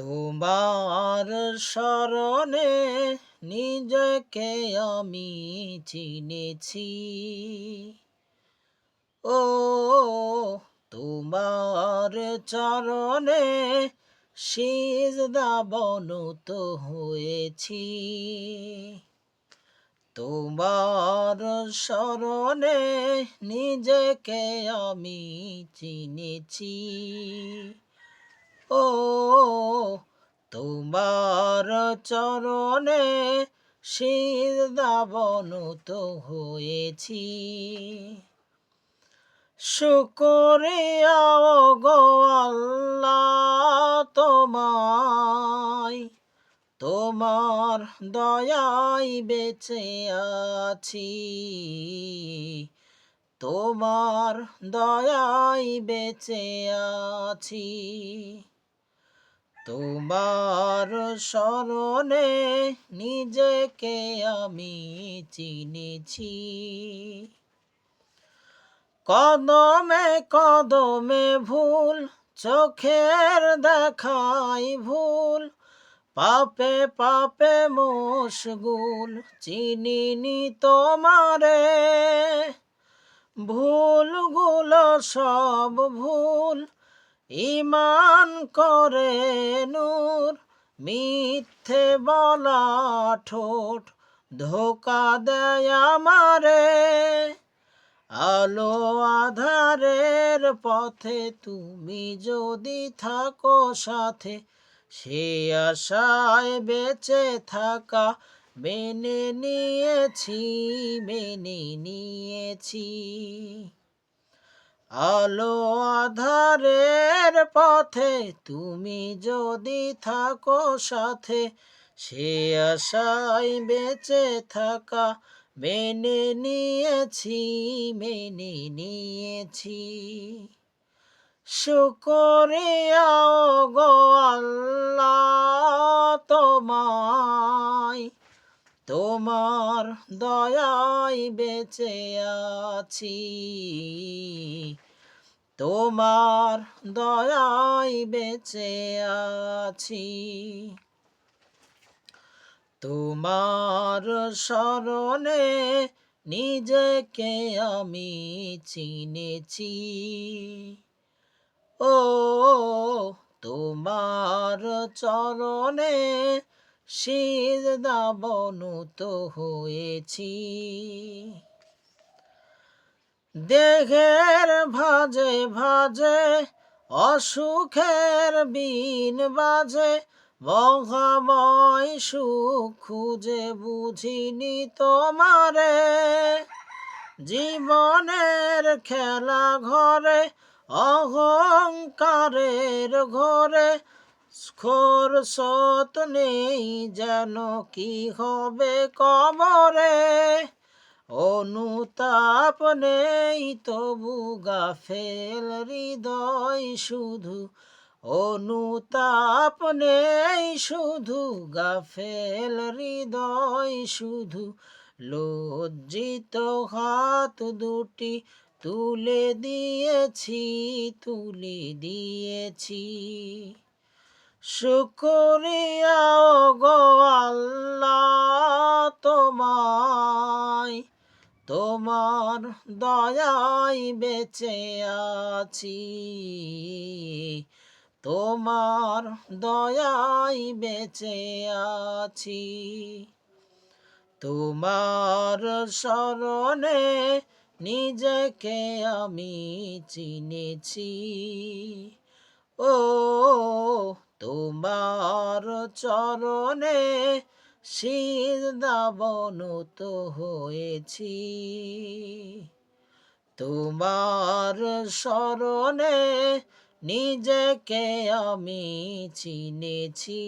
তোমার স্মরণে নিজেকে আমি চিনেছি। ও তোমার চরণে সিজদা বনত হয়েছি। তোমার স্মরণে নিজেকে আমি চিনেছি। ও তোমার চরণে সিজদা বনত হয়েছি। শুকরিয়া গো আল্লাহ তোমায়, তোমার দয়ায় বেঁচে আছি। তোমার দয়ায় বেঁচে আছি। তোমার স্মরণে নিজেকে আমি চিনেছি। কদমে কদমে ভুল, চোখের দেখাই ভুল, পাপে পাপে মশগুল, চিনিনি তোমারে। ভুলগুলো সব ভুল, ঈমান করে নূর, মিথ্যে বলা ঠোঁট ধোঁকা দেয় আমারে। আলো আঁধারের পথে তুমি যদি থাকো সাথে, সে আশায় বেঁচে থাকা মেনে নিয়েছি, মেনে নিয়েছি। আলো আঁধারের পথে তুমি যদি থাকো সাথে, সে আশায় বেঁচে থাকা মেনে নিয়েছি, মেনে নিয়েছি। শুকরিয়া গো আল্লাহ তোমায়, তোমার দয়ায় বেঁচে আছি। তোমার দয়ায় বেঁচে আছি। তোমার স্মরণে নিজেকে আমি চিনেছি। ও তোমার চরণে সিজদা বনত হয়েছি। দেহের ভাজে ভাজে অসুখের বিন বাজে, মহাময় সুখ খুঁজে বুঝিনি তোমারে। জীবনের খেলা ঘরে অহংকারের ঘরে, খোরসত নেই যেন কি হবে কবরে। অনুতাপ নেই তবু গাফেল হৃদয় শুধু, অনুতাপ নেই শুধু গাফেল হৃদয় শুধু। লজ্জিত হাত দুটি তুলে দিয়েছি, তুলে দিয়েছি। শুকরিয়া গো আল্লাহ তোমায়, তোমার দয়ায় বেঁচে আছি। তোমার দয়ায় বেঁচে আছি। তোমার স্মরণে নিজেকে আমি চিনেছি। ও তোমার চরণে সিজদা বনত হয়েছি। তোমার স্মরণে নিজেকে আমি চিনেছি।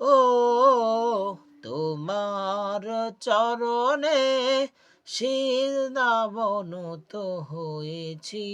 ও তোমার চরণে সিজদা বনত হয়েছি।